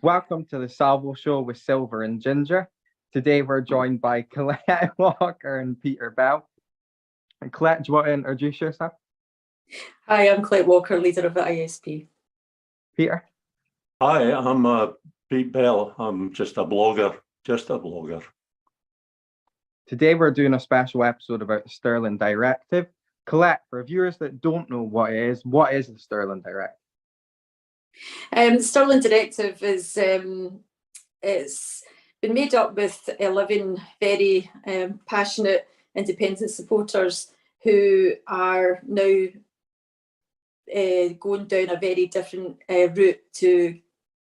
Welcome to the Salvo show with Silver and Ginger. Today we're joined by Colette Walker and Peter Bell. And Colette, do you want to introduce yourself? Hi, I'm Colette Walker, leader of the ISP. Peter? Hi, I'm Pete Bell. I'm just a blogger. Today we're doing a special episode about the Stirling Directive. Colette, for viewers that don't know what is the Stirling Directive? The Stirling Directive is it's been made up with 11 very passionate independent supporters who are now going down a very different route to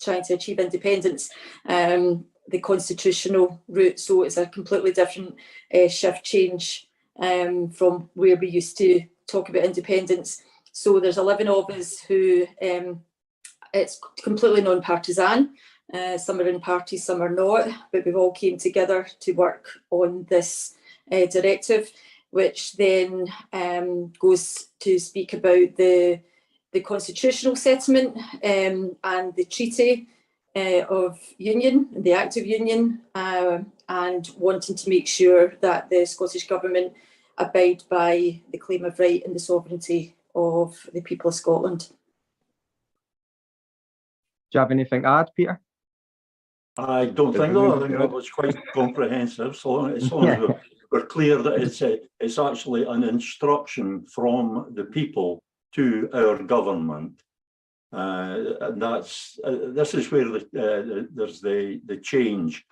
trying to achieve independence, the constitutional route. So it's a completely different shift change from where we used to talk about independence. So there's 11 of us who it's completely non-partisan. Some are in parties, some are not, but we've all came together to work on this directive, which then goes to speak about the constitutional settlement and the treaty of union, the Act of Union, and wanting to make sure that the Scottish Government abide by the claim of right and the sovereignty of the people of Scotland. Do you have anything to add, Peter? I don't think so. I think that was quite comprehensive. So as long as we're clear that it's actually an instruction from the people to our government. And this is where there's the change.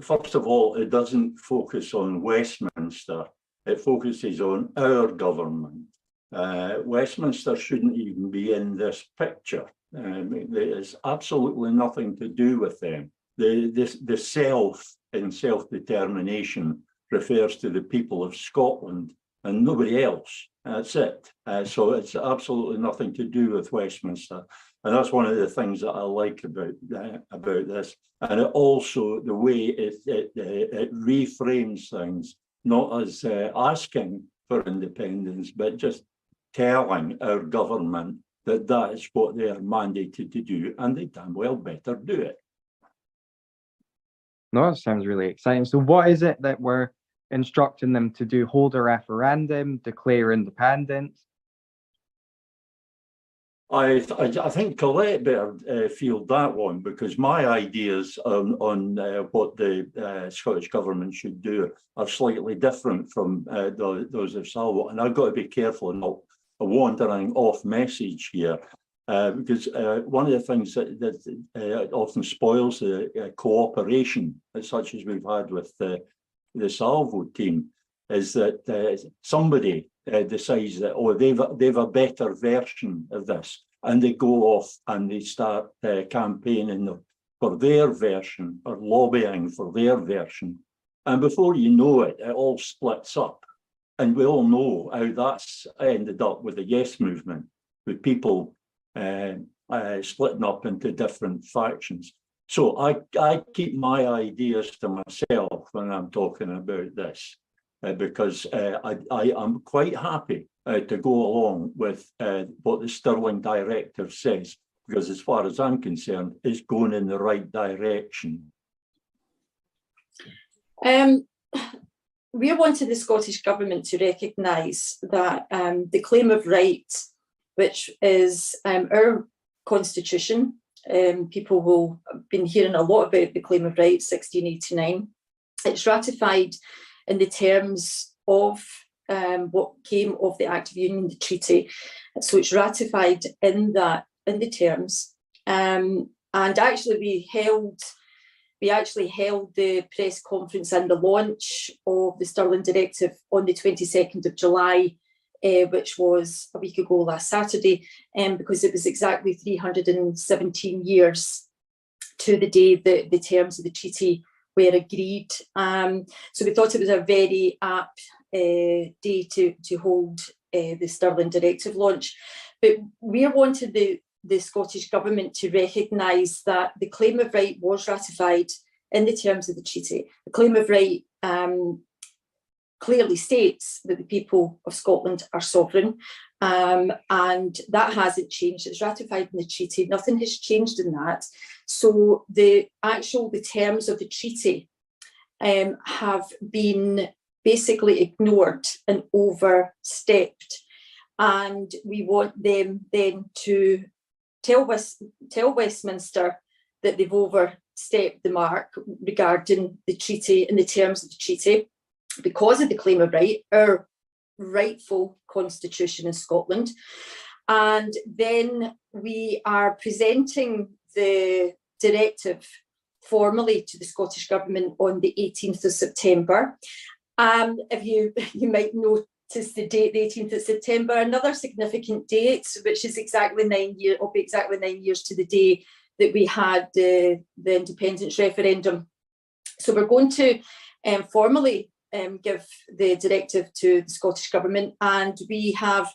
First of all, it doesn't focus on Westminster. It focuses on our government. Westminster shouldn't even be in this picture. There's absolutely nothing to do with them. The self in self-determination refers to the people of Scotland and nobody else. That's it. So it's absolutely nothing to do with Westminster. And that's one of the things that I like about this. And it also, the way it reframes things, not as asking for independence, but just telling our government that is what they are mandated to do, and they damn well better do it. No, that sounds really exciting. So what is it that we're instructing them to do? Hold a referendum, declare independence? I think Colette better field that one, because my ideas on what the Scottish Government should do are slightly different from those of Salvo, and I've got to be careful and not wandering off message here, because one of the things that often spoils the cooperation, such as we've had with the Salvo team, is that somebody decides that they've a better version of this, and they go off and they start campaigning for their version or lobbying for their version, and before you know it, it all splits up. And we all know how that's ended up with the Yes movement, with people splitting up into different factions. So I keep my ideas to myself when I'm talking about this, because I am quite happy to go along with what the Stirling Directive says, because as far as I'm concerned, it's going in the right direction. We wanted the Scottish Government to recognise that the claim of right, which is our constitution, people will have been hearing a lot about the claim of right, 1689. It's ratified in the terms of what came of the Act of Union, the treaty. So it's ratified in the terms. And actually we actually held the press conference and the launch of the Stirling Directive on the 22nd of July, which was a week ago last Saturday, because it was exactly 317 years to the day that the terms of the treaty were agreed. So we thought it was a very apt day to hold the Stirling Directive launch. But we wanted the Scottish Government to recognise that the claim of right was ratified in the terms of the treaty. The claim of right clearly states that the people of Scotland are sovereign, and that hasn't changed. It's ratified in the treaty. Nothing has changed in that. So the terms of the treaty have been basically ignored and overstepped. And we want them then to tell Westminster that they've overstepped the mark regarding the treaty and the terms of the treaty because of the claim of right, our rightful constitution in Scotland. And then we are presenting the directive formally to the Scottish Government on the 18th of September. If you might notice the date, the 18th of September, another significant date, which is exactly 9 years, will be exactly 9 years to the day that we had the independence referendum. So we're going to formally give the directive to the Scottish Government, and we have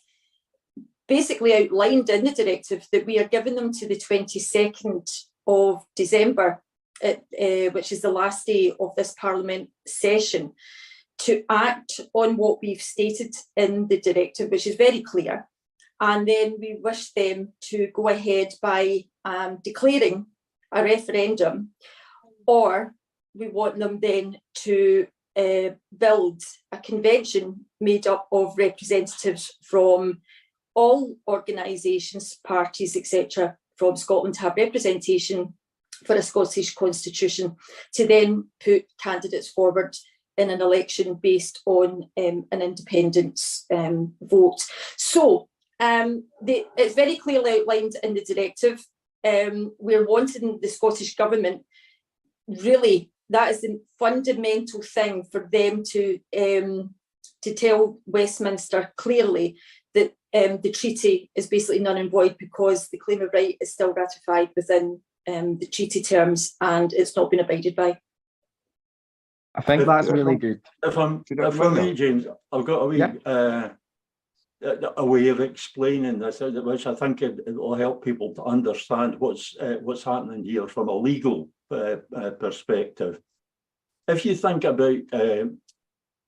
basically outlined in the directive that we are giving them to the 22nd of December, which is the last day of this Parliament session, to act on what we've stated in the directive, which is very clear. And then we wish them to go ahead by declaring a referendum, or we want them then to build a convention made up of representatives from all organisations, parties, etc., from Scotland to have representation for a Scottish constitution, to then put candidates forward in an election based on an independence vote. So it's very clearly outlined in the directive. We're wanting the Scottish Government, really, that is the fundamental thing for them to tell Westminster clearly that the treaty is basically null and void because the claim of right is still ratified within the treaty terms and it's not been abided by. I think that's really good. If I may, James, I've got a way of explaining this, which I think it will help people to understand what's happening here from a legal perspective. If you think about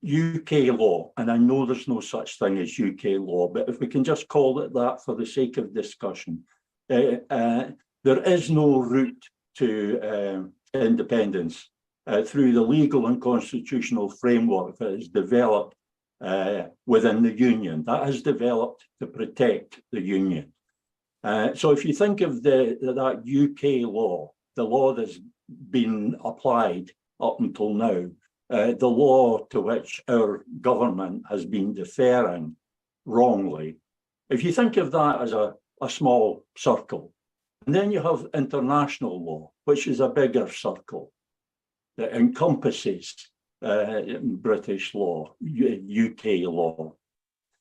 UK law, and I know there's no such thing as UK law, but if we can just call it that for the sake of discussion, there is no route to independence through the legal and constitutional framework that is developed within the Union. That has developed to protect the Union. So if you think of that UK law, the law that's been applied up until now, the law to which our government has been deferring wrongly, if you think of that as a small circle, and then you have international law, which is a bigger circle that encompasses British law, UK law.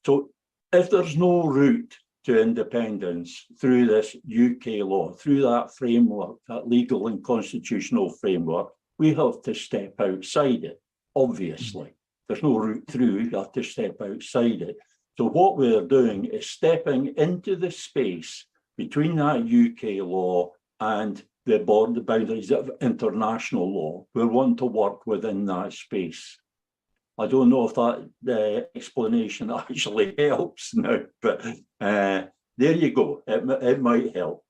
So if there's no route to independence through this UK law, through that framework, that legal and constitutional framework, we have to step outside it, obviously. There's no route through, you have to step outside it. So what we're doing is stepping into the space between that UK law and the boundaries of international law. We want to work within that space. I don't know if that explanation actually helps now, but there you go. It might help.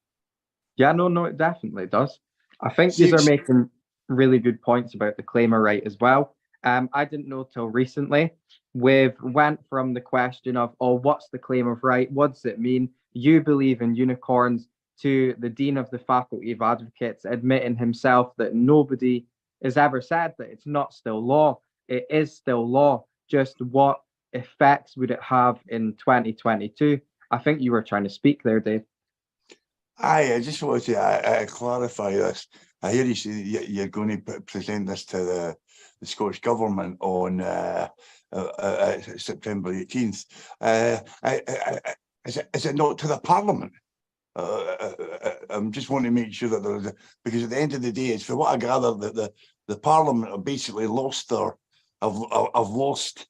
Yeah, no, it definitely does. I think these are making really good points about the claim of right as well. I didn't know till recently. We've went from the question of, oh, what's the claim of right? What does it mean? You believe in unicorns, to the Dean of the Faculty of Advocates admitting himself that nobody has ever said that it's not still law. It is still law. Just what effects would it have in 2022? I think you were trying to speak there, Dave. I just wanted to clarify this. I hear you say you're going to present this to the Scottish Government on September 18th. Is it not to the Parliament? I'm just wanting to make sure that there is because at the end of the day, it's for what I gather that the Parliament have basically lost I've lost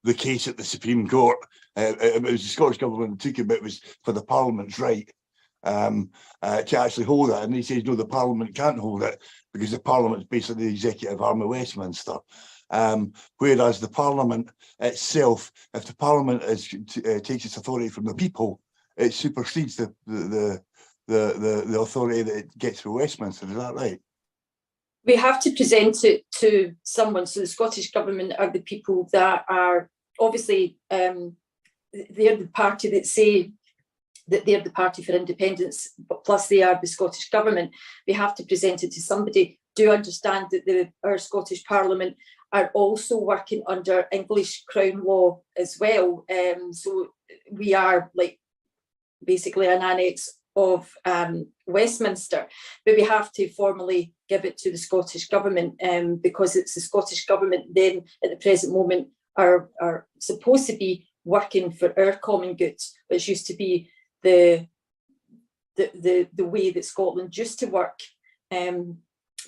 the case at the Supreme Court. It was the Scottish Government took it, but it was for the Parliament's right to actually hold it. And he says, no, the Parliament can't hold it because the Parliament is basically the executive arm of Westminster. Whereas the Parliament itself, if the Parliament takes its authority from the people, it supersedes the authority that it gets from Westminster. Is that right? We have to present it to someone. So the Scottish Government are the people that are obviously they're the party that say that they're the party for independence, but plus they are the Scottish Government. We have to present it to somebody. Do understand that our Scottish Parliament are also working under English Crown law as well. So we are like basically an annex of Westminster, but we have to formally give it to the Scottish Government because it's the Scottish Government then at the present moment are supposed to be working for our common good, which used to be the way that Scotland used to work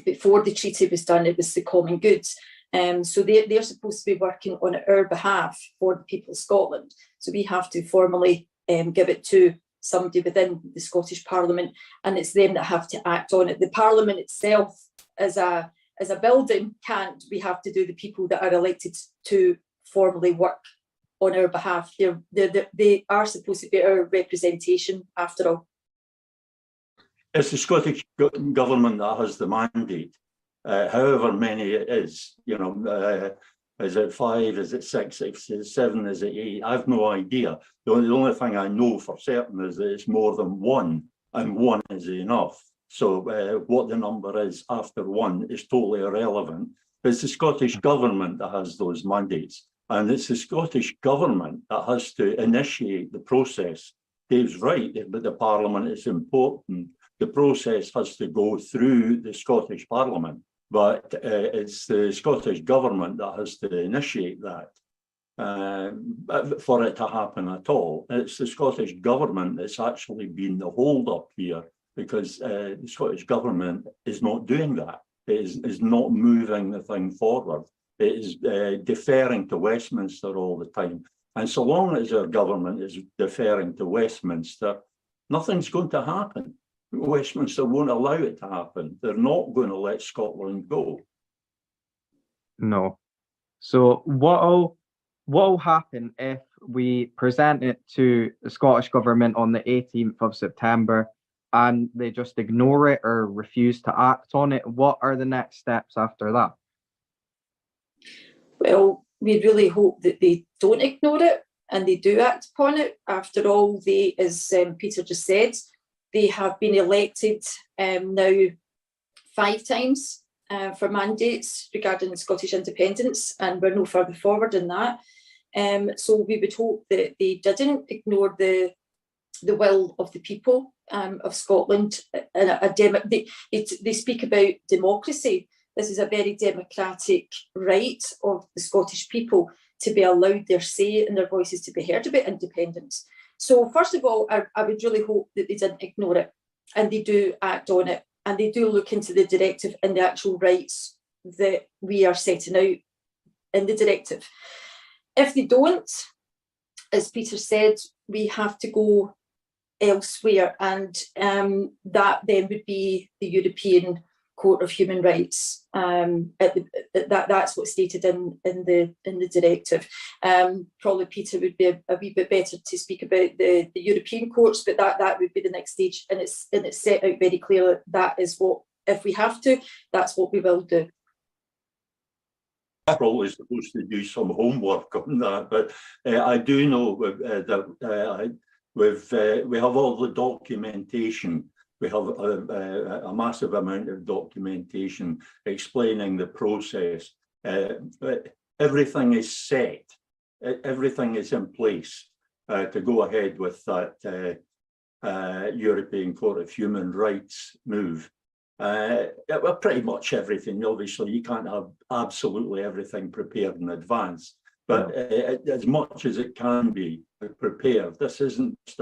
before the treaty was done. It was the common good. So they're supposed to be working on our behalf for the people of Scotland. So we have to formally give it to somebody within the Scottish Parliament, and it's them that have to act on it. The Parliament itself as a building can't. We have to do the people that are elected to formally work on our behalf. They are supposed to be our representation after all. It's the Scottish Government that has the mandate, however many it is, you know, is it 5, is it 6, is it 7, is it 8? I have no idea. The only thing I know for certain is that it's more than 1, and 1 is enough. So what the number is after 1 is totally irrelevant. But it's the Scottish Government that has those mandates, and it's the Scottish Government that has to initiate the process. Dave's right, but the Parliament is important. The process has to go through the Scottish Parliament, but it's the Scottish Government that has to initiate that for it to happen at all. It's the Scottish Government that's actually been the hold-up here, because the Scottish Government is not doing that. It is not moving the thing forward. It is deferring to Westminster all the time. And so long as our government is deferring to Westminster, nothing's going to happen. Westminster won't allow it to happen. They're not going to let Scotland go. No. So what'll happen if we present it to the Scottish Government on the 18th of September and they just ignore it or refuse to act on it? What are the next steps after that? Well, we really hope that they don't ignore it and they do act upon it. After all, they, as Peter just said, they have been elected now 5 times for mandates regarding Scottish independence, and we're no further forward in that. So we would hope that they didn't ignore the will of the people of Scotland. They speak about democracy. This is a very democratic right of the Scottish people to be allowed their say and their voices to be heard about independence. So first of all, I would really hope that they didn't ignore it and they do act on it and they do look into the directive and the actual rights that we are setting out in the directive. If they don't, as Peter said, we have to go elsewhere, and that then would be the European Court of Human Rights. That's what's stated in the directive. Probably Peter would be a wee bit better to speak about the European courts, but that would be the next stage, and it's set out very clearly. That is what, if we have to, that's what we will do. Probably supposed to do some homework on that, but I do know that we have all the documentation. We have a massive amount of documentation explaining the process. Everything is set. Everything is in place to go ahead with that European Court of Human Rights move. Well, pretty much everything. Obviously, you can't have absolutely everything prepared in advance, but as much as it can be prepared, this isn't just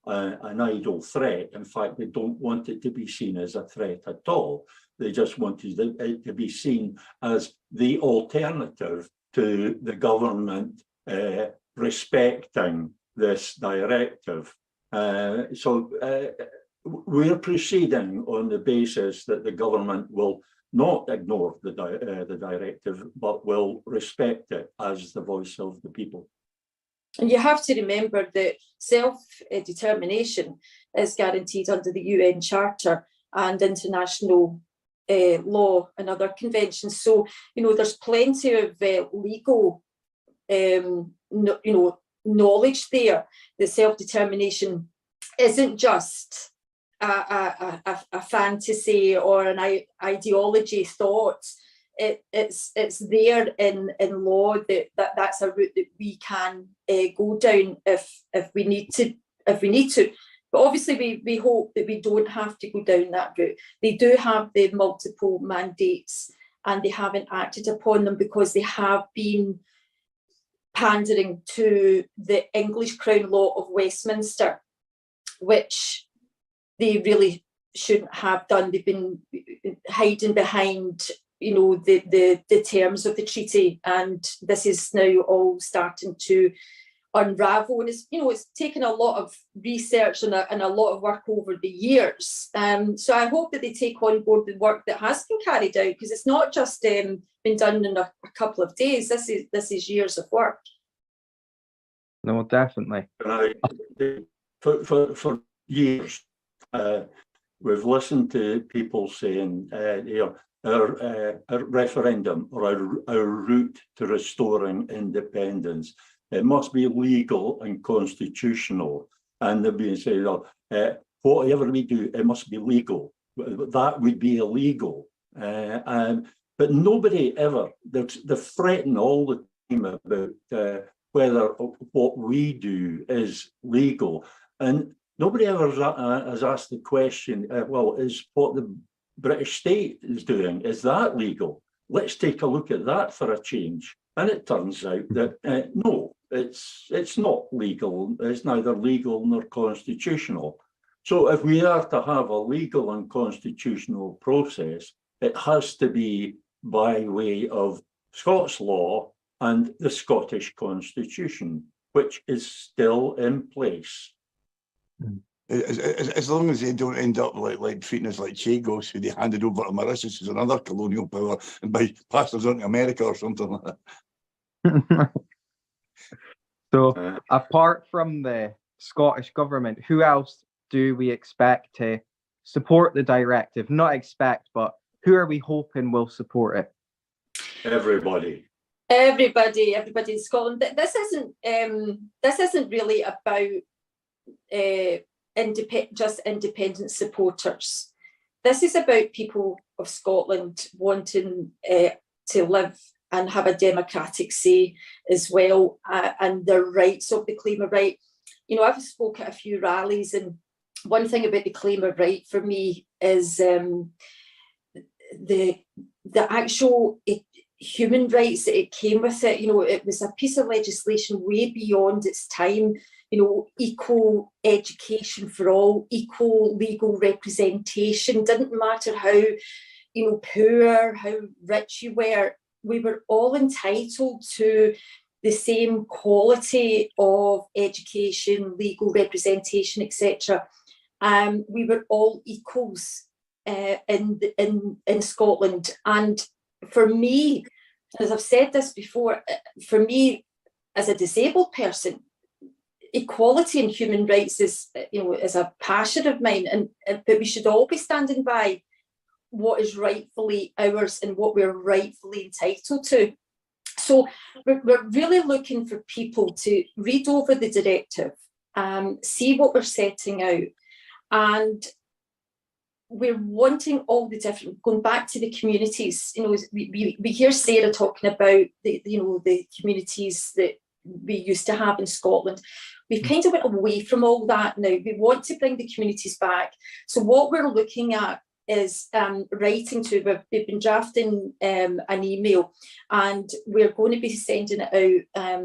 an idle threat. In fact, they don't want it to be seen as a threat at all. They just want it to be seen as the alternative to the government respecting this directive. So we're proceeding on the basis that the government will not ignore the directive, but will respect it as the voice of the people. And you have to remember that self-determination is guaranteed under the UN Charter and international law and other conventions. So, there's plenty of legal, knowledge there that self-determination isn't just a fantasy or an ideology thought. It's there in law that's a route that we can go down if we need to. But obviously we hope that we don't have to go down that route. They do have the multiple mandates and they haven't acted upon them because they have been pandering to the English Crown Law of Westminster, which they really shouldn't have done. They've been hiding behind the terms of the treaty, and this is now all starting to unravel. And it's taken a lot of research and a lot of work over the years. So I hope that they take on board the work that has been carried out, because it's not just been done in a couple of days. This is years of work. No, definitely. For years, we've listened to people saying, our referendum or our route to restoring independence, it must be legal and constitutional. And they've been saying, whatever we do, it must be legal. That would be illegal. But nobody ever, they're fretting all the time about whether what we do is legal. And nobody ever has asked the question, well, is what the British state is doing, is that legal? Let's take a look at that for a change. And it turns out that no, it's not legal. It's neither legal nor constitutional. So if we are to have a legal and constitutional process, it has to be by way of Scots law and the Scottish Constitution, which is still in place. As long as they don't end up like treating us like Chagos, who they handed over to Mauritius as another colonial power and by passed us on to America or something like that. So, apart from the Scottish government, who else do we expect to support the directive? Not expect, but who are we hoping will support it? Everybody in Scotland. This isn't really about just independent supporters. This is about people of Scotland wanting to live and have a democratic say as well, and their rights of the claim of right. I've spoken at a few rallies, and one thing about the claim of right for me is the actual human rights that it came with it. It was a piece of legislation way beyond its time. Equal education for all, equal legal representation. Didn't matter how, poor, how rich you were. We were all entitled to the same quality of education, legal representation, etc. We were all equals in Scotland. And for me, as I've said this before, for me as a disabled person, equality and human rights is a passion of mine, but we should all be standing by what is rightfully ours and what we're rightfully entitled to. So we're really looking for people to read over the directive, see what we're setting out, and we're wanting all the different, going back to the communities. We hear Sarah talking about the communities that we used to have in Scotland. We've kind of went away from all that now. We want to bring the communities back. So what we're looking at is writing to, we've been drafting an email, and we're going to be sending it out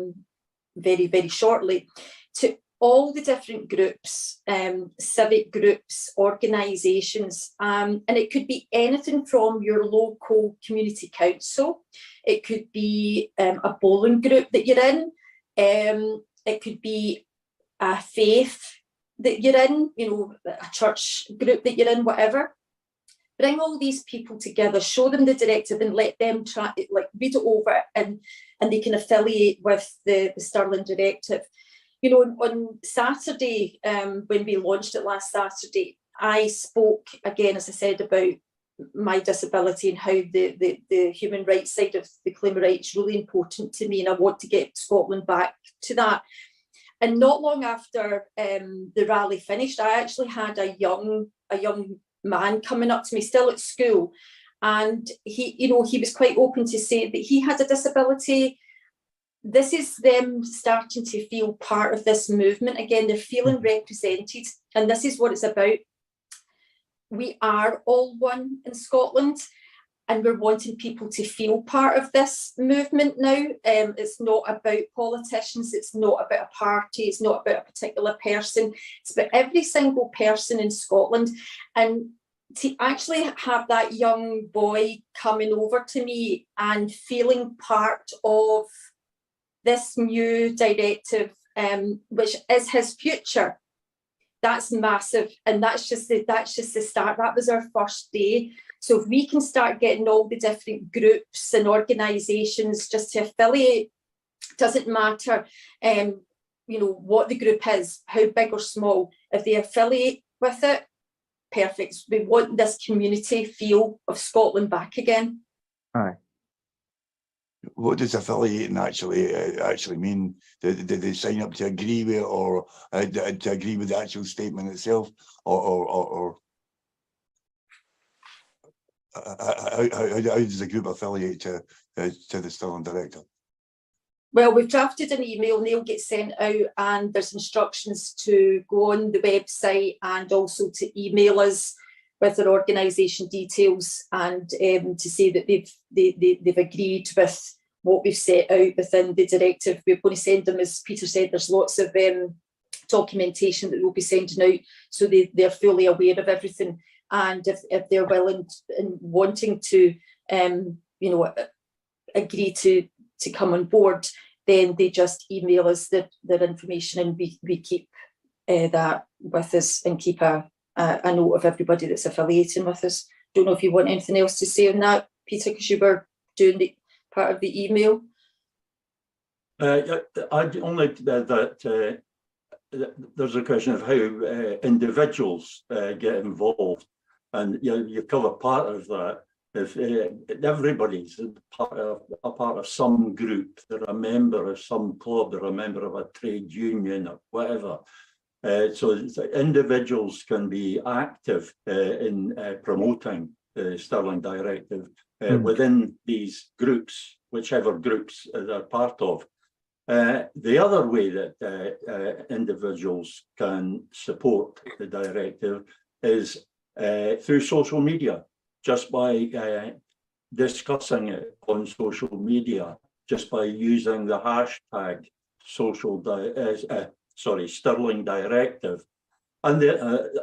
very, very shortly to all the different groups, civic groups, organisations, and it could be anything from your local community council. It could be a bowling group that you're in. It could be a faith that you're in, a church group that you're in, whatever. bring all these people together, show them the directive and let them try, like, read it over, and they can affiliate with the Stirling Directive. You know, on Saturday, when we launched it last Saturday, I spoke again, as I said, about my disability and how the human rights side of the claim of right is really important to me, and I want to get Scotland back to that. And not long after the rally finished, I actually had a young man coming up to me, still at school, and he was quite open to say that he had a disability. This is them starting to feel part of this movement again. They're feeling represented, and this is what it's about. We are all one in Scotland, and we're wanting people to feel part of this movement now. It's not about politicians, it's not about a party, it's not about a particular person, it's about every single person in Scotland. And to actually have that young boy coming over to me and feeling part of this new directive, which is his future, that's massive. And that's just the start. That was our first day. So if we can start getting all the different groups and organisations just to affiliate, doesn't matter what the group is, how big or small, if they affiliate with it, perfect. We want this community feel of Scotland back again. Aye. What does affiliating actually mean? Did they sign up to agree with it, or to agree with the actual statement itself, or how does a group affiliate to the Stirling Directive? Well, we've drafted an email, and they'll get sent out, and there's instructions to go on the website and also to email us with their organisation details, and to say that they've agreed with what we've set out within the directive. We're going to send them, as Peter said, there's lots of documentation that we'll be sending out, so they're fully aware of everything. And if they're willing and wanting to, agree to come on board, then they just email us their information, and we keep that with us and keep a note of everybody that's affiliating with us. Don't know if you want anything else to say on that, Peter, because you were doing the part of the email. I'd only that there's a question of how individuals get involved, and you cover part of that. If everybody's a part of some group, they're a member of some club, they're a member of a trade union or whatever. So individuals can be active in promoting the Stirling Directive within these groups, whichever groups they're part of. The other way that individuals can support the directive is through social media, just by discussing it on social media, just by using the hashtag Stirling Directive. And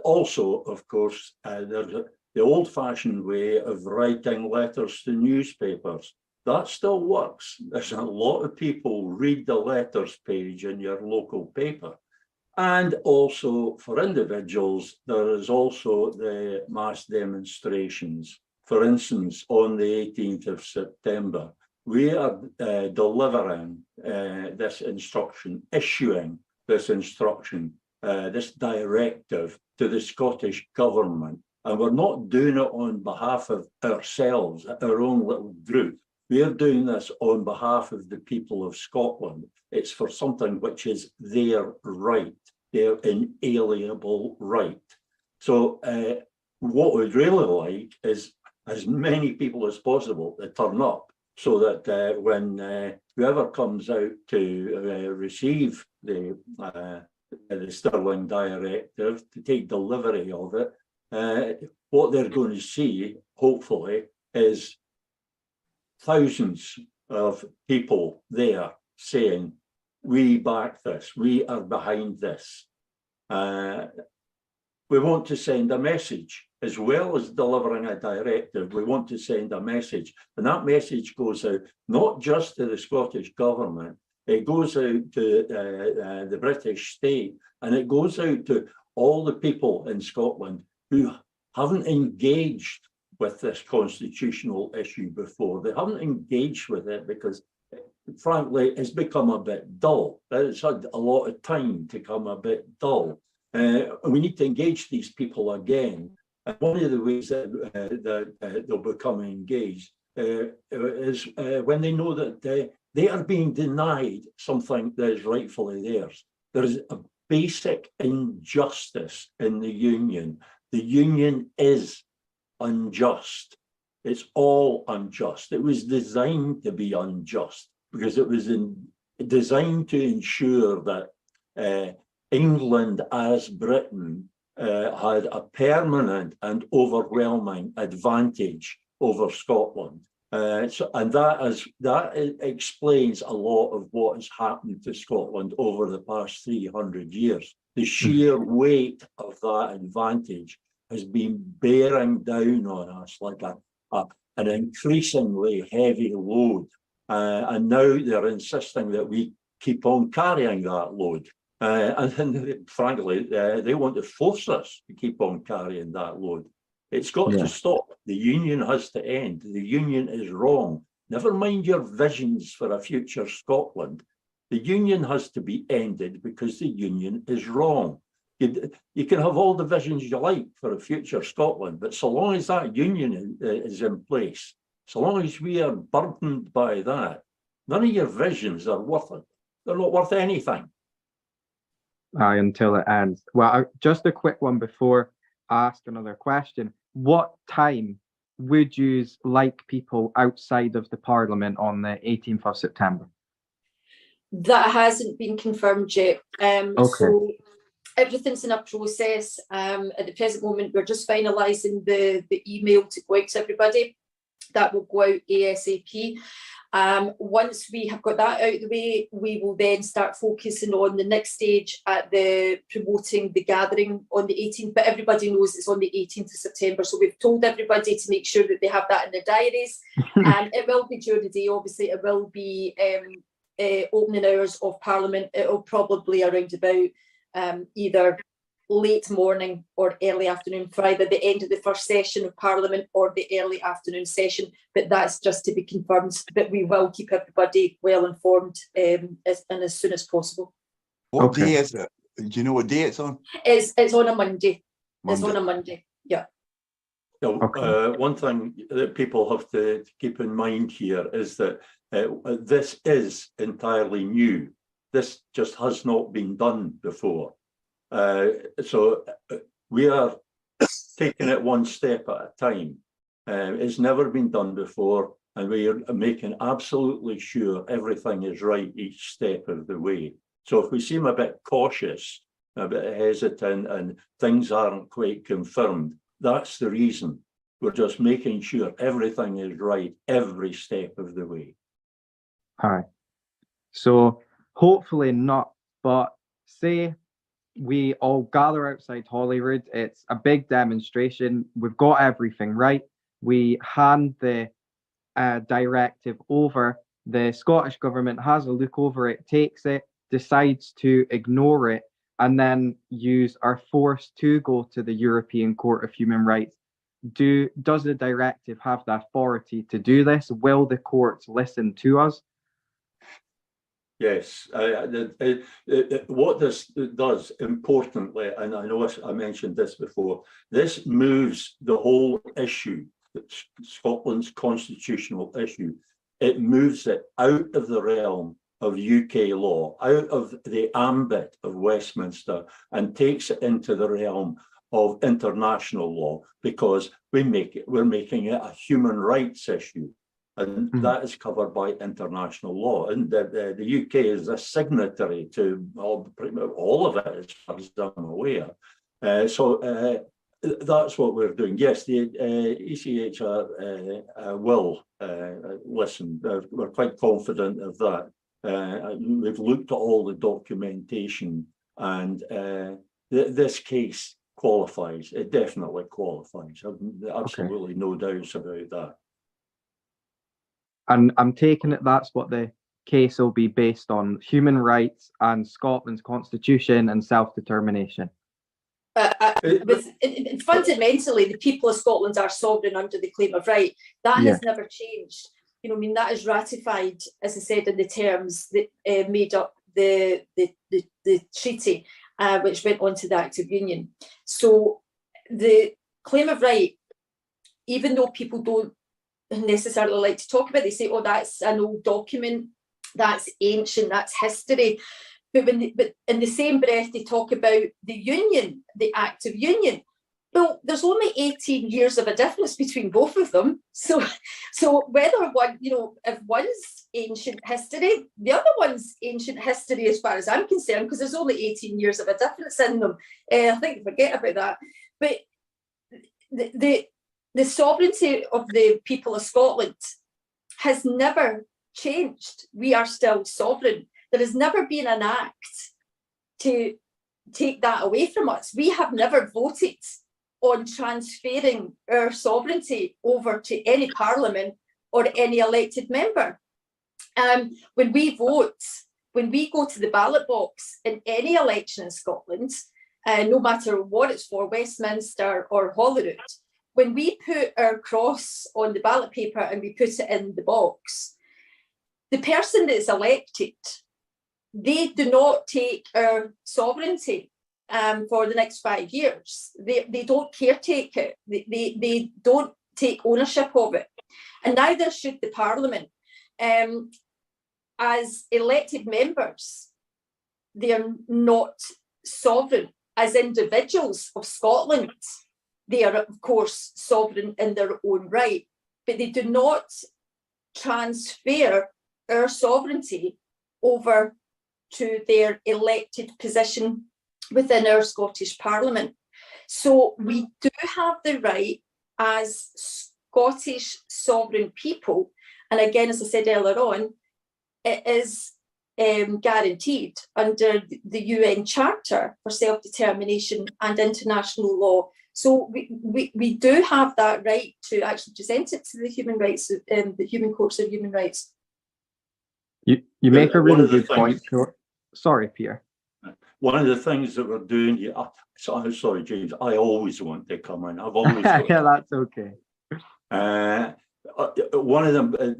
also, of course, there's the old-fashioned way of writing letters to newspapers. That still works. There's a lot of people read the letters page in your local paper. And also for individuals, there is also the mass demonstrations. For instance, on the 18th of September, we are delivering this instruction, issuing this instruction, this directive to the Scottish Government. And we're not doing it on behalf of ourselves, our own little group. We are doing this on behalf of the people of Scotland. It's for something which is their right, their inalienable right. So what we'd really like is as many people as possible to turn up, so that when whoever comes out to receive the Stirling Directive, to take delivery of it, what they're going to see, hopefully, is thousands of people there saying, we back this, we are behind this. We want to send a message. As well as delivering a directive, we want to send a message. And that message goes out not just to the Scottish Government, it goes out to the British state, and it goes out to all the people in Scotland who haven't engaged with this constitutional issue before. They haven't engaged with it because, frankly, it's become a bit dull. It's had a lot of time to come a bit dull. We need to engage these people again. And one of the ways that they'll become engaged is when they know that they are being denied something that is rightfully theirs. There is a basic injustice in the union. The union is unjust. It's all unjust. It was designed to be unjust because it was designed to ensure that England as Britain had a permanent and overwhelming advantage over Scotland. And that explains a lot of what has happened to Scotland over the past 300 years. The sheer weight of that advantage has been bearing down on us like an increasingly heavy load. And now they're insisting that we keep on carrying that load. And then, frankly, they want to force us to keep on carrying that load. It's got to stop. The union has to end. The union is wrong. Never mind your visions for a future Scotland. The union has to be ended because the union is wrong. You can have all the visions you like for a future Scotland, but so long as that union is in place, so long as we are burdened by that, none of your visions are worth it. They're not worth anything. Until it ends. Well, just a quick one before I ask another question. What time would you like people outside of the Parliament on the 18th of September? That hasn't been confirmed yet. Okay. So everything's in a process. At the present moment, we're just finalising the email to go out to everybody. That will go out ASAP. Once we have got that out of the way, we will then start focusing on the next stage at the promoting the gathering on the 18th. But everybody knows it's on the 18th of September. So we've told everybody to make sure that they have that in their diaries. It will be during the day, obviously. It will be opening hours of Parliament. It'll probably around about either late morning or early afternoon for either the end of the first session of Parliament or the early afternoon session, but that's just to be confirmed. But we will keep everybody well informed as soon as possible. What day is it? Do you know what day it's on? It's on a Monday. It's on a Monday. Yeah. One thing that people have to keep in mind here is that this is entirely new. This just has not been done before. So we are taking it one step at a time. It's never been done before, and we are making absolutely sure everything is right each step of the way. So if we seem a bit cautious, a bit hesitant, and things aren't quite confirmed, that's the reason. We're just making sure everything is right every step of the way. All right. So hopefully not, but say we all gather outside Holyrood. It's a big demonstration. We've got everything right. We hand the directive over. The Scottish government has a look over it, takes it, decides to ignore it, and then are forced to go to the European Court of Human Rights. Does the directive have the authority to do this? Will the courts listen to us? Yes, what this does importantly, and I know I mentioned this before, this moves the whole issue, Scotland's constitutional issue, it moves it out of the realm of UK law, out of the ambit of Westminster, and takes it into the realm of international law, because we're making it a human rights issue. And that is covered by international law. And the UK is a signatory to all of it, as far as I'm aware. So that's what we're doing. Yes, the ECHR will listen. We're quite confident of that. We've looked at all the documentation, and this case qualifies. It definitely qualifies. Absolutely no doubts about that. And I'm taking it that's what the case will be based on: human rights and Scotland's constitution and self-determination. Fundamentally, the people of Scotland are sovereign under the claim of right. That has never changed. You know, I mean, that is ratified, as I said, in the terms that made up the treaty, which went on to the Act of Union. So the claim of right, even though people don't necessarily like to talk about it, they say, oh, that's an old document, that's ancient, that's history. But in the same breath, they talk about the Union, the Act of Union. Well, there's only 18 years of a difference between both of them. So whether one, you know, if one's ancient history, the other one's ancient history as far as I'm concerned, because there's only 18 years of a difference in them. I think forget about that. But the sovereignty of the people of Scotland has never changed. We are still sovereign. There has never been an act to take that away from us. We have never voted on transferring our sovereignty over to any parliament or any elected member. When we vote, when we go to the ballot box in any election in Scotland, no matter what it's for, Westminster or Holyrood, when we put our cross on the ballot paper and we put it in the box, the person that is elected, they do not take our sovereignty for the next 5 years. They don't caretake it. They don't take ownership of it. And neither should the Parliament. As elected members, they are not sovereign. As individuals of Scotland, they are, of course, sovereign in their own right, but they do not transfer our sovereignty over to their elected position within our Scottish Parliament. So we do have the right as Scottish sovereign people, and again, as I said earlier on, it is guaranteed under the UN Charter for Self-Determination and international law. So we do have that right to actually present it to the human rights, the Human Courts of Human Rights. You make a really good point. Sorry, Pierre. One of the things that we're doing here, sorry, James, I always want to come in. I've always yeah, that's okay. One of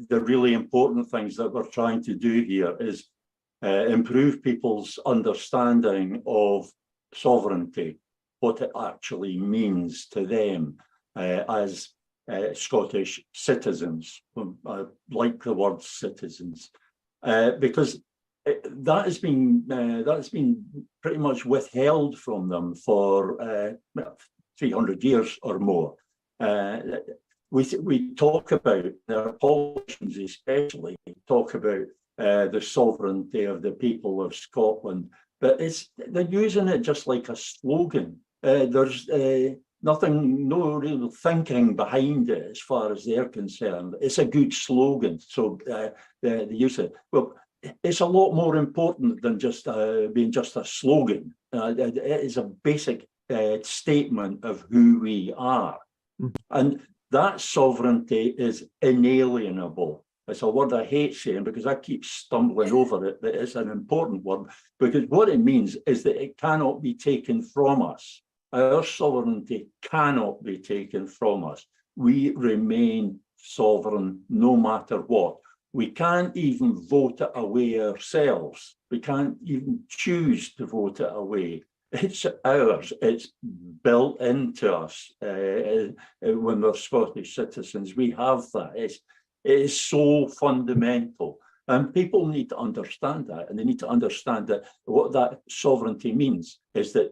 the really important things that we're trying to do here is improve people's understanding of sovereignty, what it actually means to them as Scottish citizens. I like the word citizens, because that has been pretty much withheld from them for 300 years or more. We talk about, our politicians especially, talk about the sovereignty of the people of Scotland, but they're using it just like a slogan. There's nothing, no real thinking behind it as far as they're concerned. It's a good slogan, so they use it. Well, it's a lot more important than just being just a slogan. It is a basic statement of who we are. And that sovereignty is inalienable. It's a word I hate saying because I keep stumbling over it, but it's an important word, because what it means is that it cannot be taken from us. Our sovereignty cannot be taken from us. We remain sovereign no matter what. We can't even vote it away ourselves. We can't even choose to vote it away. It's ours. It's built into us when we're Scottish citizens. We have that. It is so fundamental. And people need to understand that. And they need to understand that what that sovereignty means is that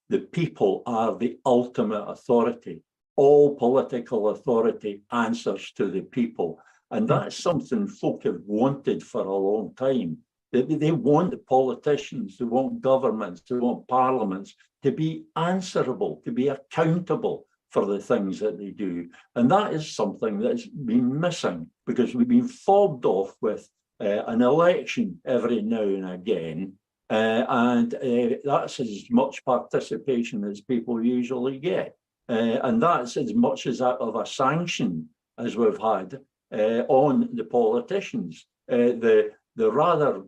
the people are the ultimate authority. All political authority answers to the people. And that's something folk have wanted for a long time. They want the politicians, they want governments, they want parliaments to be answerable, to be accountable for the things that they do. And that is something that's been missing because we've been fobbed off with an election every now and again. And that's as much participation as people usually get. And that's as much as that of a sanction as we've had on the politicians. The rather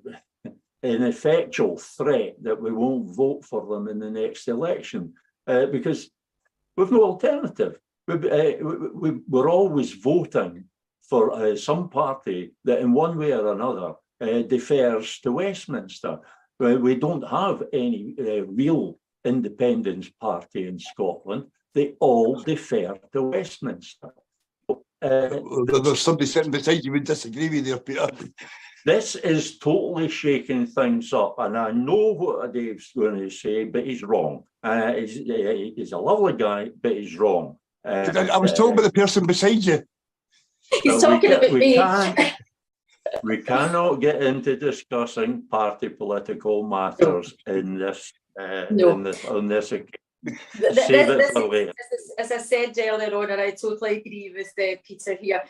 ineffectual threat that we won't vote for them in the next election because we've no alternative. We're always voting for some party that in one way or another defers to Westminster. We don't have any real independence party in Scotland. They all defer to Westminster. There's somebody sitting beside you would disagree with you, Peter. This is totally shaking things up, and I know what Dave's going to say, but he's wrong. He's a lovely guy, but he's wrong. I was talking about the person beside you. He's talking about me. We cannot get into discussing party political matters in this. On this occasion. As I said earlier on, and I totally agree with Peter here.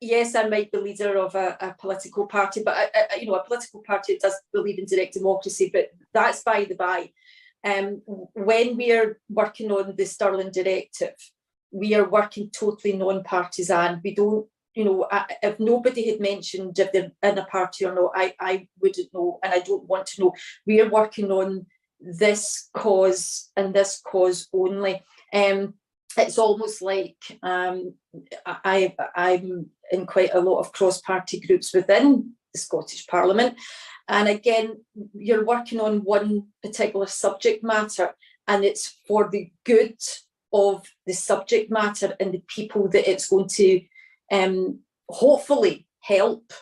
Yes, I might be leader of a political party, but a political party does believe in direct democracy. But that's by the by. When we are working on the Stirling Directive, we are working totally non-partisan. We don't, if nobody had mentioned if they're in a party or not, I wouldn't know, and I don't want to know. We are working on this cause and this cause only. It's almost like I'm in quite a lot of cross-party groups within the Scottish Parliament. And again, you're working on one particular subject matter, and it's for the good of the subject matter and the people that it's going to hopefully help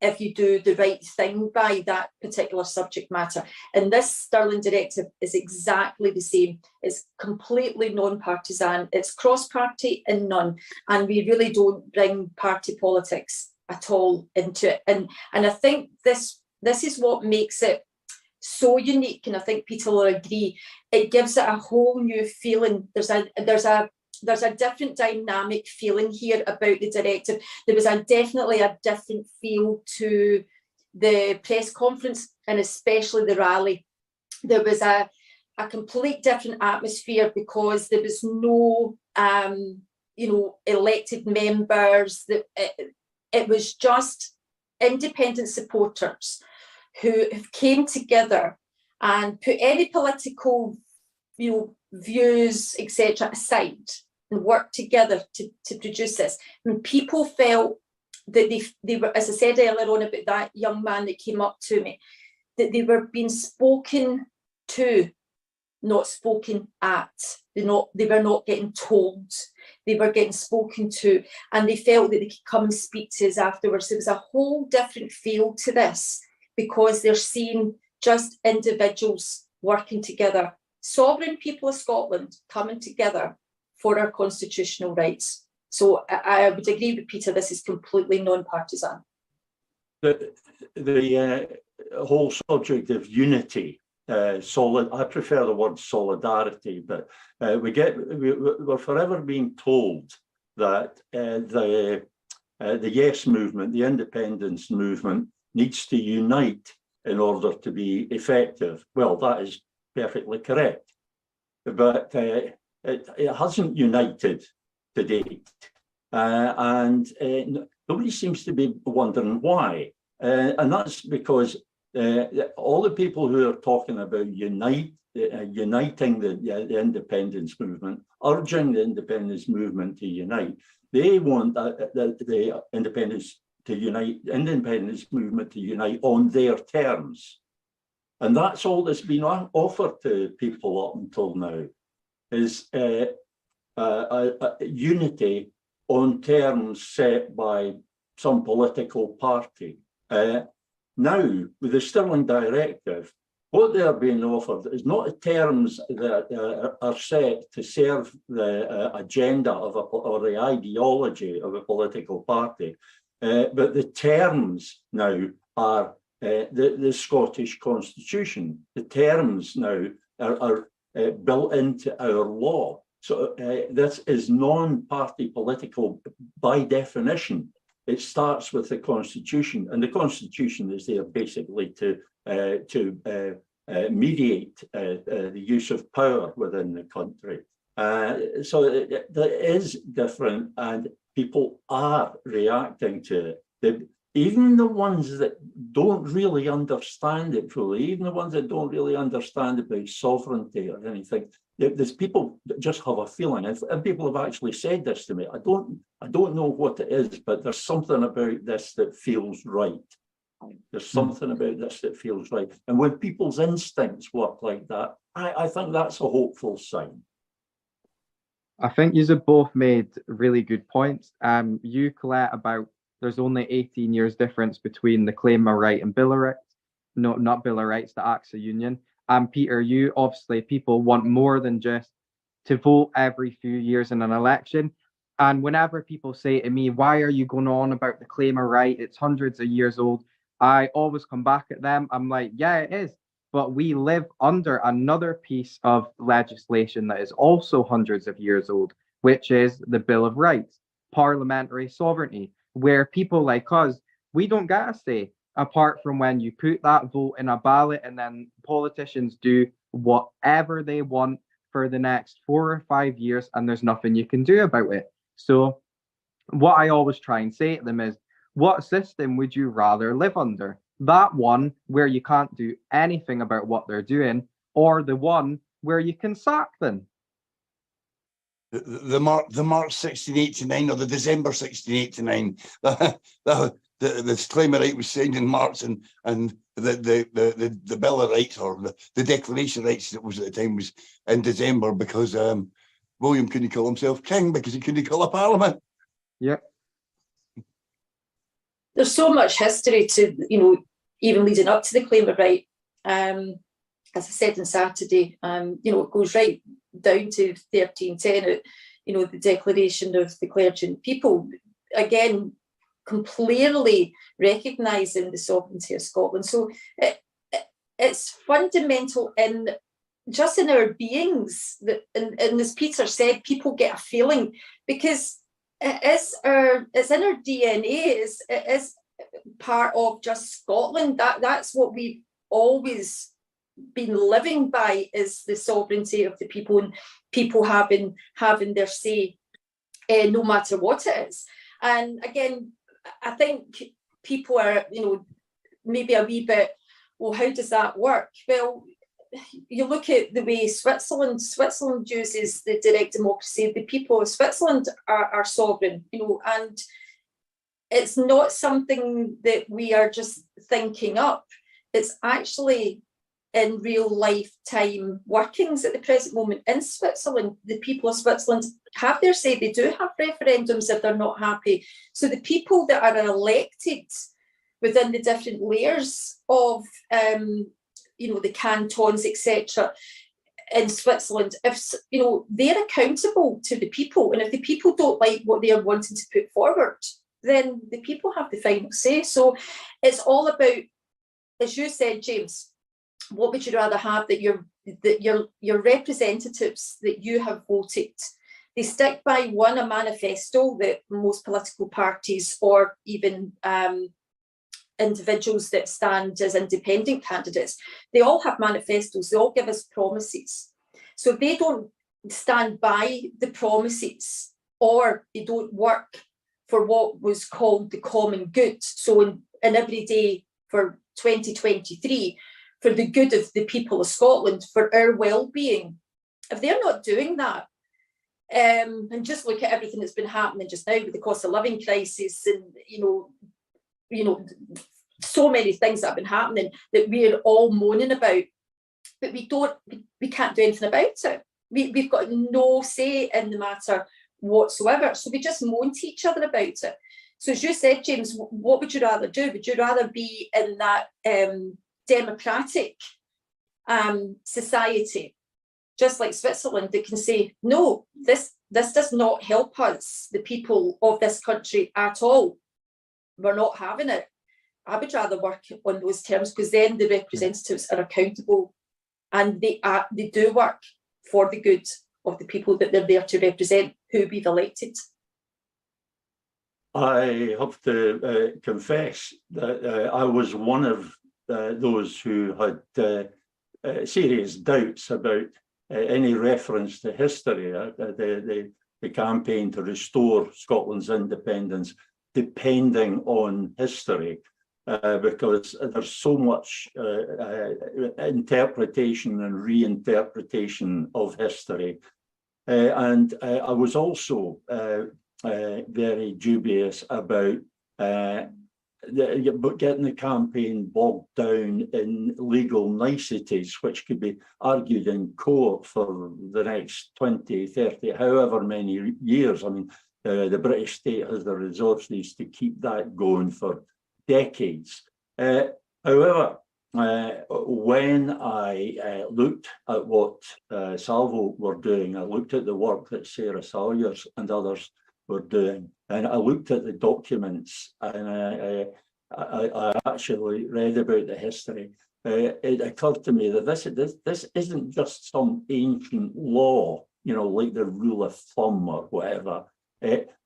if you do the right thing by that particular subject matter. And this Stirling Directive is exactly the same. It's completely non-partisan. It's cross-party and none. And we really don't bring party politics at all into it. And I think this is what makes it so unique. And I think Peter will agree. It gives it a whole new feeling. There's a different dynamic feeling here about the directive. There was definitely a different feel to the press conference and especially the rally. There was a complete different atmosphere because there was no, elected members. It was just independent supporters who came together and put any political, views, etc., aside and worked together to produce this. And people felt that they were, as I said earlier on about that young man that came up to me, that they were being spoken to, not spoken at. They were not getting told. They were getting spoken to, and they felt that they could come and speak to us afterwards. There was a whole different feel to this because they're seeing just individuals working together, sovereign people of Scotland coming together for our constitutional rights. So I would agree with Peter, this is completely non-partisan. The whole subject of unity, I prefer the word solidarity, but we're forever being told that the Yes movement, the independence movement, needs to unite in order to be effective. Well, that is perfectly correct, but it hasn't united to date, and nobody seems to be wondering why, and that's because all the people who are talking about uniting the independence movement, urging the independence movement to unite, they want the independence movement to unite on their terms. And that's all that's been offered to people up until now, is unity on terms set by some political party. Now, with the Stirling Directive, what they are being offered is not the terms that are set to serve the agenda or the ideology of a political party, but the terms now are the Scottish Constitution. The terms now are built into our law. So this is non-party political by definition. It starts with the Constitution, and the Constitution is there basically to mediate the use of power within the country. So it is different, and people are reacting to it. even the ones that don't really understand it fully, even the ones that don't really understand about sovereignty or anything, there's people that just have a feeling, and people have actually said this to me. I don't know what it is, but there's something about this that feels right. There's something about this that feels right. And when people's instincts work like that, I think that's a hopeful sign. I think you have both made really good points. You, Colette, about there's only 18 years difference between the Claim of Right and Bill of Rights. No, not Bill of Rights, the Acts of Union. And Peter, you obviously, people want more than just to vote every few years in an election. And whenever people say to me, why are you going on about the Claim of Right? It's hundreds of years old. I always come back at them. I'm like, yeah, it is. But we live under another piece of legislation that is also hundreds of years old, which is the Bill of Rights, parliamentary sovereignty, where people like us, we don't get a say, apart from when you put that vote in a ballot and then politicians do whatever they want for the next 4 or 5 years, and there's nothing you can do about it. So what I always try and say to them is, what system would you rather live under? That one where you can't do anything about what they're doing, or the one where you can sack them? The March 1689 or the December 1689, the Claim of Right was signed in March, and the Bill of Rights, or the Declaration of Rights that was at the time, was in December, because William couldn't call himself king because he couldn't call a parliament. Yep. There's so much history to, even leading up to the Claim of Right. As I said on Saturday, it goes right down to 1310, the Declaration of the Clergy and People, again, clearly recognising the sovereignty of Scotland. So it's fundamental in our beings, that, and as Peter said, people get a feeling, because it's in our DNA, it is part of just Scotland. That's what we've always been living by, is the sovereignty of the people, and people having their say, no matter what it is. And again, I think people are, maybe a wee bit, well, how does that work? Well, you look at the way Switzerland uses the direct democracy. The people of Switzerland are sovereign, and it's not something that we are just thinking up. It's actually in real lifetime workings at the present moment in Switzerland. The people of Switzerland have their say. They do have referendums if they're not happy. So the people that are elected within the different layers of the cantons, etc., in Switzerland, if they're accountable to the people, and if the people don't like what they are wanting to put forward, then the people have the final say. So it's all about, as you said, James, what would you rather have? That your representatives that you have voted, they stick by a manifesto that most political parties, or even individuals that stand as independent candidates, they all have manifestos. They all give us promises. So if they don't stand by the promises, or they don't work for what was called the common good, so in every day for 2023, for the good of the people of Scotland, for our well-being, if they're not doing that, and just look at everything that's been happening just now with the cost of living crisis, and so many things that have been happening that we're all moaning about, but we can't do anything about it. We've got no say in the matter whatsoever. So we just moan to each other about it. So as you said, James, what would you rather do? Would you rather be in that democratic society, just like Switzerland, that can say, no, this does not help us, the people of this country, at all. We're not having it. I would rather work on those terms, because then the representatives are accountable, and they do work for the good of the people that they're there to represent, who we've elected. I have to confess that I was one of those who had serious doubts about any reference to history. The campaign to restore Scotland's independence depending on history, because there's so much interpretation and reinterpretation of history. And I was also very dubious about getting the campaign bogged down in legal niceties, which could be argued in court for the next 20, 30, however many years. I mean, the British state has the resources to keep that going for decades. However, when I looked at what Salvo were doing, I looked at the work that Sarah Sawyers and others were doing, and I looked at the documents, and I actually read about the history. It occurred to me that this isn't just some ancient law, you know, like the rule of thumb or whatever.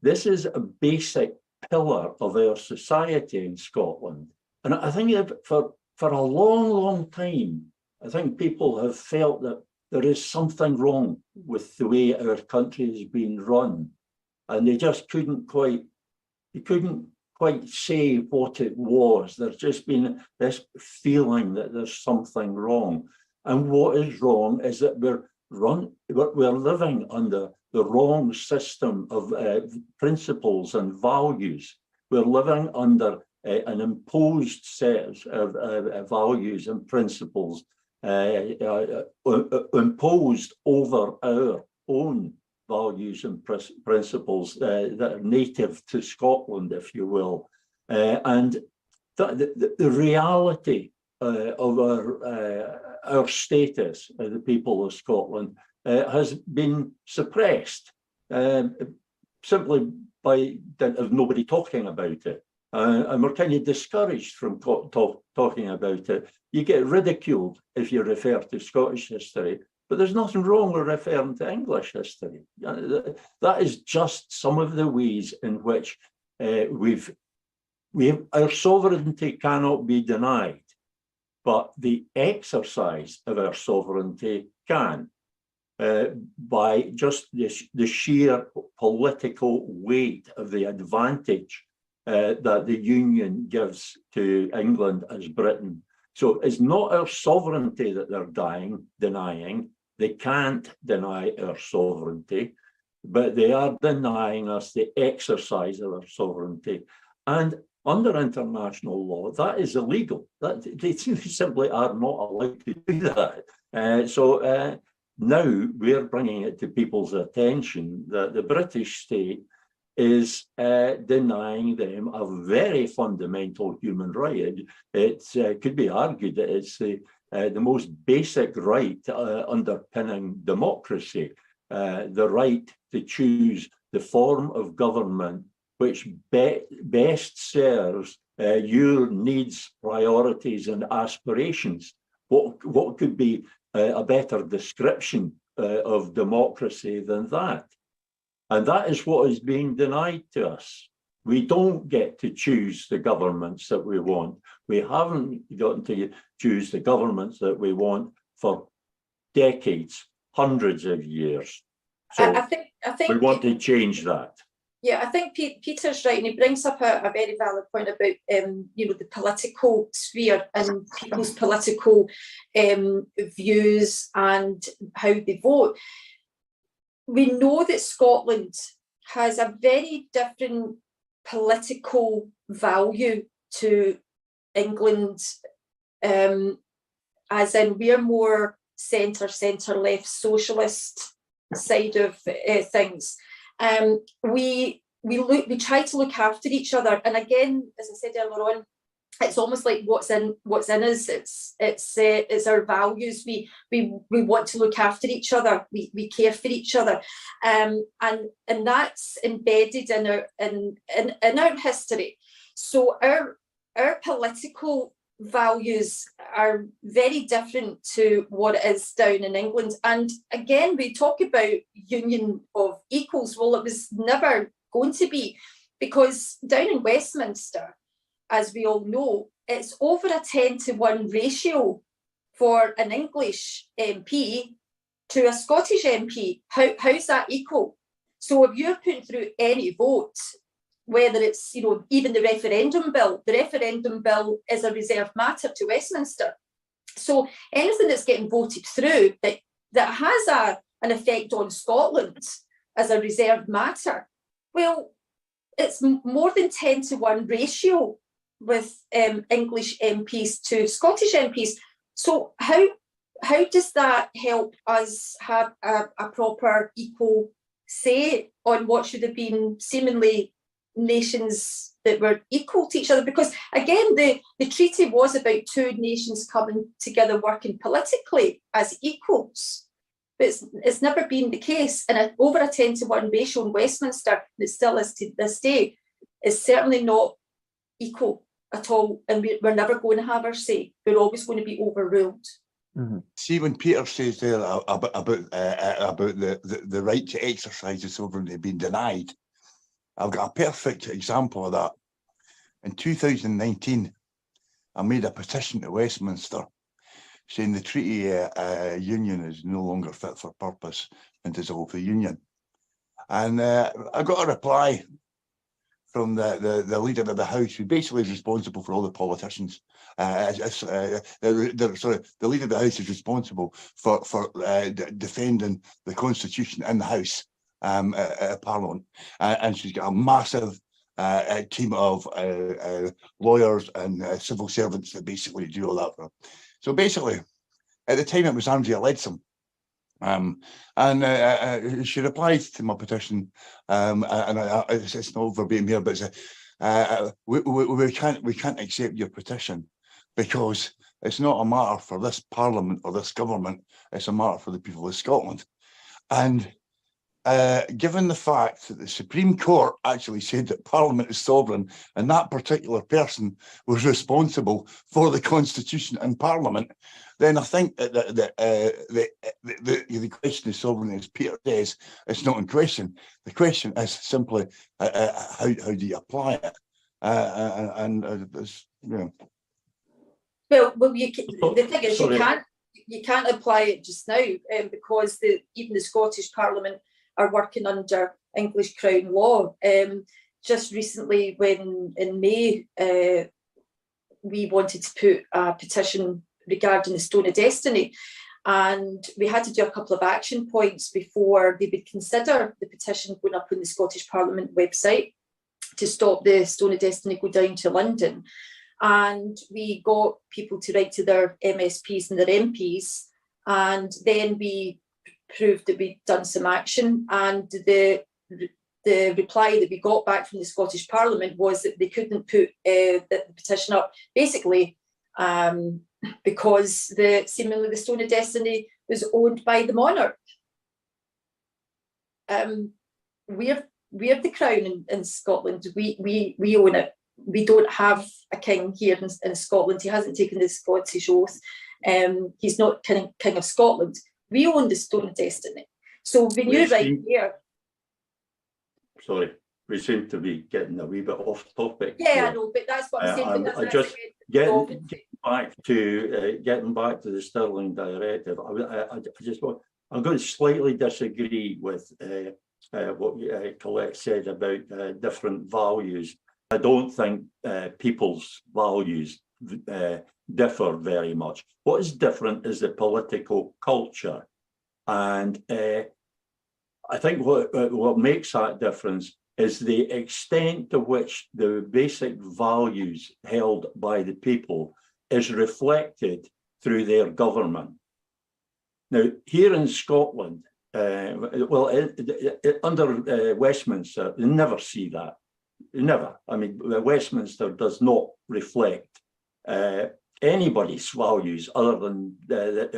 This is a basic pillar of our society in Scotland. And I think for a long, long time, I think people have felt that there is something wrong with the way our country is being run. And they just couldn't quite say what it was. There's just been this feeling that there's something wrong. And what is wrong is that we're living under the wrong system of principles and values. We're living under an imposed set of values and principles imposed over our own values and principles that are native to Scotland, if you will. And the reality of our status as the people of Scotland has been suppressed simply by of nobody talking about it. And we're kind of discouraged from talking about it. You get ridiculed if you refer to Scottish history, but there's nothing wrong with referring to English history. That is just some of the ways in which our sovereignty cannot be denied, but the exercise of our sovereignty can. By just the sheer political weight of the advantage that the Union gives to England as Britain. So it's not our sovereignty that they're denying. They can't deny our sovereignty, but they are denying us the exercise of our sovereignty. And under international law, that is illegal. They simply are not allowed to do that. Now we're bringing it to people's attention that the British state is denying them a very fundamental human right. It could be argued that it's the most basic right underpinning democracy, the right to choose the form of government which best serves your needs, priorities, and aspirations. What could be a better description of democracy than that? And that is what is being denied to us. We don't get to choose the governments that we want. We haven't gotten to choose the governments that we want for decades, hundreds of years. So I think we want to change that. Yeah, I think Peter's right, and he brings up a very valid point about the political sphere and people's political views and how they vote. We know that Scotland has a very different political value to England, as in we're more centre-left socialist side of things. We try to look after each other, and again, as I said earlier on, it's almost like what's in us. It's our values. We want to look after each other. We care for each other, and that's embedded in our history. So our political values are very different to what it is down in England. And again, we talk about union of equals. Well, it was never going to be, because down in Westminster, as we all know, it's over a 10-to-1 ratio for an English MP to a Scottish MP. How's that equal? So if you're putting through any vote, whether it's, even the referendum bill is a reserved matter to Westminster. So anything that's getting voted through that has an effect on Scotland as a reserved matter, well, it's more than 10-to-1 ratio with English MPs to Scottish MPs. So how does that help us have a proper equal say on what should have been seemingly nations that were equal to each other? Because again, the treaty was about two nations coming together working politically as equals, but it's never been the case. And over a 10-to-1 ratio in Westminster, and it still is to this day, is certainly not equal at all, and we're never going to have our say. We're always going to be overruled. Mm-hmm. See, when Peter says there about the right to exercise the sovereignty being denied, I've got a perfect example of that. In 2019, I made a petition to Westminster saying the treaty union is no longer fit for purpose and dissolve the union. And I got a reply from the leader of the House, who basically is responsible for all the politicians. The leader of the House is responsible for defending the Constitution in the House, Parliament, and she's got a massive team of lawyers and civil servants that basically do all that for her. So basically, at the time it was Andrea Leadsom, and she replied to my petition, and it's not verbatim here, but we can't accept your petition because it's not a matter for this Parliament or this government, it's a matter for the people of Scotland. And given the fact that the Supreme Court actually said that Parliament is sovereign and that particular person was responsible for the Constitution and Parliament, then I think that the question of sovereignty, as Peter says, it's not in question. The question is simply how do you apply it? Well, the thing is, you can't apply it just now because even the Scottish Parliament are working under English Crown law. Just recently, when in May, we wanted to put a petition regarding the Stone of Destiny, and we had to do a couple of action points before they would consider the petition going up on the Scottish Parliament website to stop the Stone of Destiny go down to London. And we got people to write to their MSPs and their MPs, and then we proved that we'd done some action, and the reply that we got back from the Scottish Parliament was that they couldn't put the petition up, basically because seemingly the Stone of Destiny was owned by the monarch. We're the crown in Scotland. We own it. We don't have a king here in Scotland. He hasn't taken the Scottish oath. He's not king of Scotland. We own the Stone of Destiny. So when you're right here. Sorry, we seem to be getting a wee bit off topic. Yeah, here. I know, but that's what I'm saying. I just getting back to the Stirling Directive. I'm going to slightly disagree with what Colette said about different values. I don't think people's values differ very much. What is different is the political culture, and I think what makes that difference is the extent to which the basic values held by the people is reflected through their government. Now, here in Scotland, under Westminster, you never see that. Never. I mean, Westminster does not reflect anybody's values other than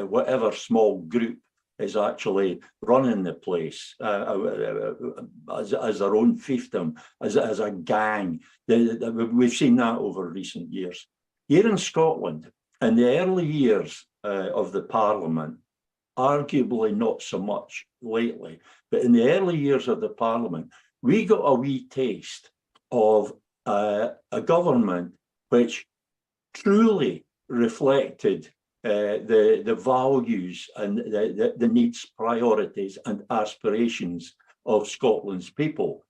whatever small group is actually running the place as their own fiefdom, as a gang. We've seen that over recent years. Here in Scotland, in the early years of the Parliament, arguably not so much lately, but in the early years of the Parliament, we got a wee taste of a government which truly reflected the values and the needs, priorities and aspirations of Scotland's people.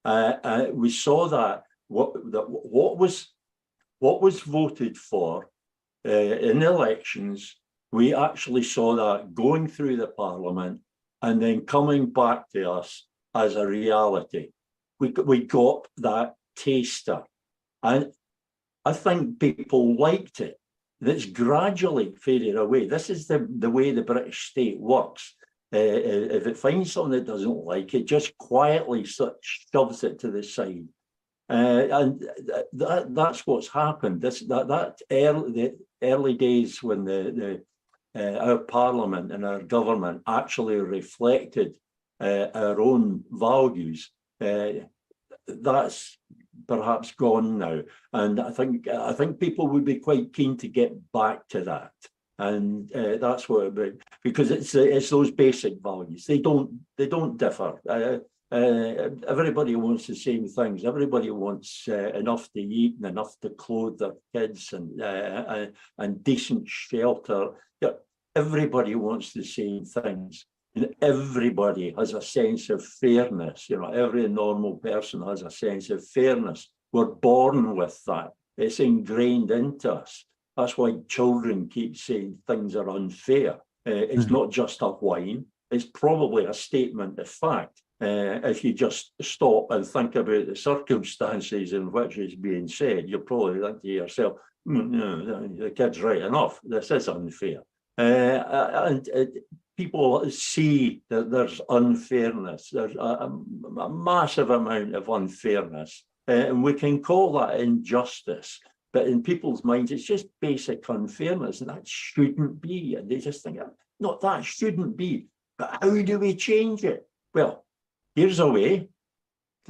We saw that what was voted for in elections, we actually saw that going through the Parliament and then coming back to us as a reality. We got that taster, and I think people liked it. That's gradually faded away. This is the way the British state works. If it finds something it doesn't like, it just quietly shoves it to the side. And that's what's happened. The early days when our Parliament and our government actually reflected our own values, that's perhaps gone now. And I think people would be quite keen to get back to that. And that's what, because it's those basic values. They don't differ. Everybody wants the same things. Everybody wants enough to eat and enough to clothe their kids and decent shelter. Yeah, everybody wants the same things. And everybody has a sense of fairness. You know, every normal person has a sense of fairness. We're born with that. It's ingrained into us. That's why children keep saying things are unfair. It's not just a whine. It's probably a statement of fact. If you just stop and think about the circumstances in which it's being said, you'll probably think to yourself, no, the kid's right enough. This is unfair. And people see that there's unfairness. There's a massive amount of unfairness. And we can call that injustice. But in people's minds, it's just basic unfairness, and that shouldn't be. And they just think, no, that shouldn't be. But how do we change it? Well, here's a way.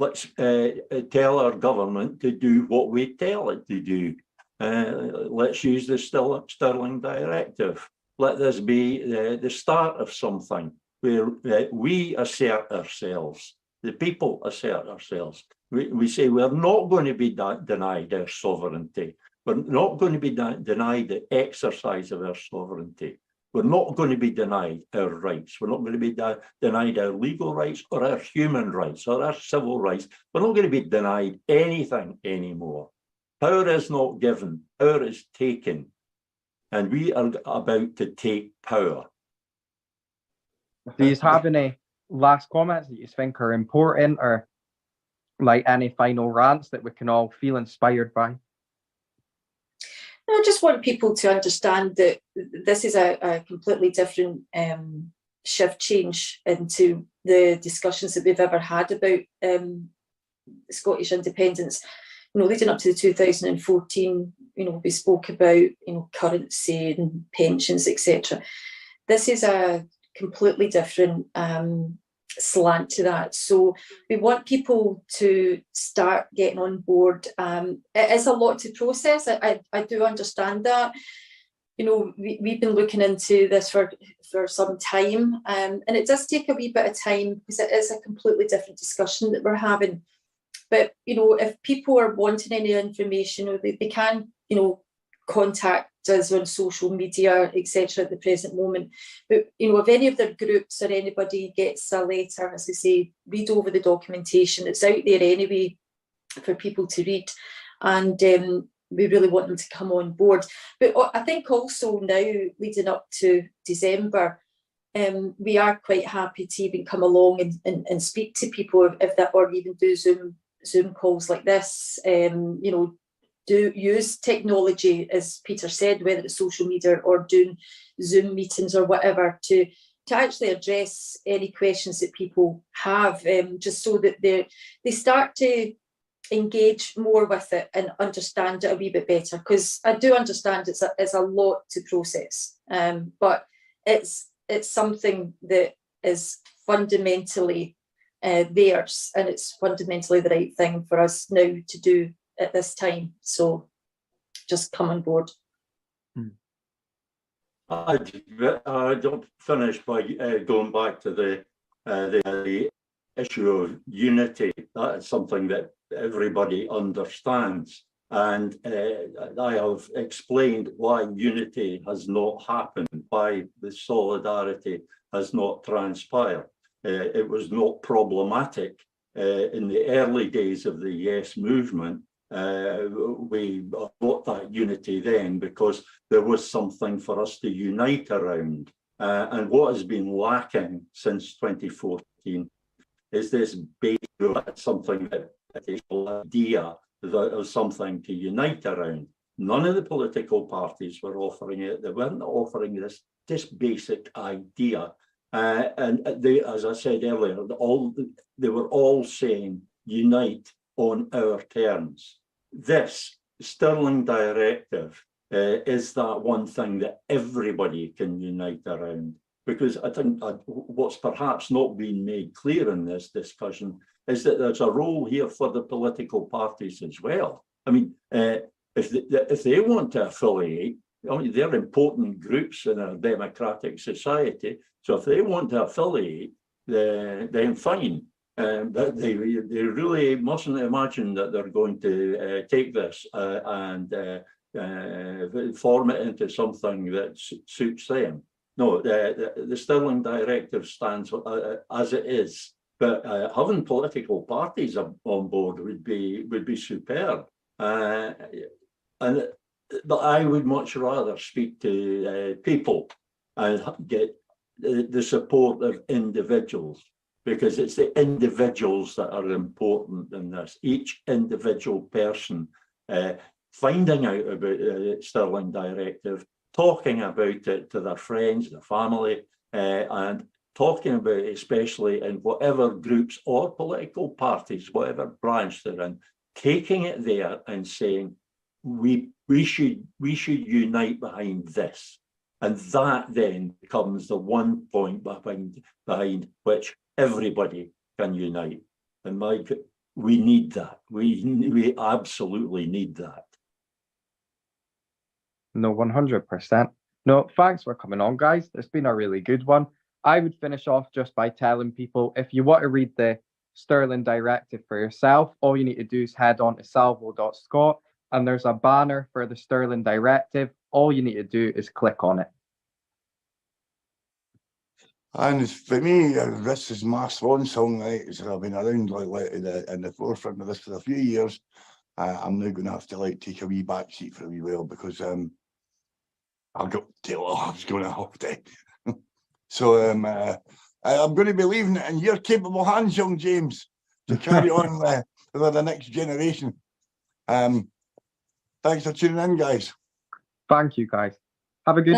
Let's tell our government to do what we tell it to do. Let's use the Stirling Directive. Let this be the start of something where we assert ourselves, the people assert ourselves. We say we're not going to be denied our sovereignty. We're not going to be denied the exercise of our sovereignty. We're not going to be denied our rights. We're not going to be denied our legal rights or our human rights or our civil rights. We're not going to be denied anything anymore. Power is not given, power is taken. And we are about to take power. Do you have any last comments that you think are important, or like any final rants that we can all feel inspired by? I just want people to understand that this is a completely different shift change into the discussions that we've ever had about Scottish independence. You know, leading up to the 2014, you know, we spoke about, you know, currency and pensions, etc. This is a completely different slant to that. So we want people to start getting on board. It is a lot to process. I do understand that. You know, we've been looking into this for some time, and it does take a wee bit of time because it is a completely different discussion that we're having. But, you know, if people are wanting any information, they can, you know, contact us on social media, etc. at the present moment. But, you know, if any of their groups or anybody gets a letter, as I say, read over the documentation. It's out there anyway for people to read. And we really want them to come on board. But I think also now, leading up to December, we are quite happy to even come along and speak to people if that, or even do Zoom calls like this, you know, do use technology, as Peter said, whether it's social media or doing Zoom meetings or whatever, to actually address any questions that people have, just so that they start to engage more with it and understand it a wee bit better. Because I do understand it's a lot to process, but it's something that is fundamentally theirs, and it's fundamentally the right thing for us now to do at this time. So just come on board. I don't finish by going back to the issue of unity. That is something that everybody understands, and I have explained why unity has not happened, why the solidarity has not transpired. It was not problematic in the early days of the Yes movement, we brought that unity then because there was something for us to unite around. And what has been lacking since 2014 is this base, something that idea that was something to unite around. None of the political parties were offering it. They weren't offering this basic idea. And they, as I said earlier, they were all saying unite on our terms. This Stirling Directive is that one thing that everybody can unite around. Because I think what's perhaps not been made clear in this discussion is that there's a role here for the political parties as well. I mean, if they want to affiliate, I mean, they're important groups in a democratic society. So if they want to affiliate, then fine. But they really mustn't imagine that they're going to take this and form it into something that suits them. No, the Stirling Directive stands as it is, but having political parties on board would be superb. But I would much rather speak to people and get the support of individuals, because it's the individuals that are important in this. Each individual person finding out about the Stirling Directive, talking about it to their friends, their family, and talking about it, especially in whatever groups or political parties, whatever branch they're in, taking it there and saying, we should unite behind this. And that then becomes the one point behind which everybody can unite. And Mike, we need that. We absolutely need that. No, 100%. No, thanks for coming on, guys. It's been a really good one. I would finish off just by telling people, if you want to read the Stirling Directive for yourself, all you need to do is head on to salvo.scot, and there's a banner for the Stirling Directive. All you need to do is click on it. And for me, this is my swan song, right? So I've been around in the forefront of this for a few years. I'm now going to have to take a wee back seat for a wee while, because I've got to I was going to have to. So I'm going to be leaving it in your capable hands, young James, to carry on with the next generation. Thanks for tuning in, guys. Thank you, guys. Have a good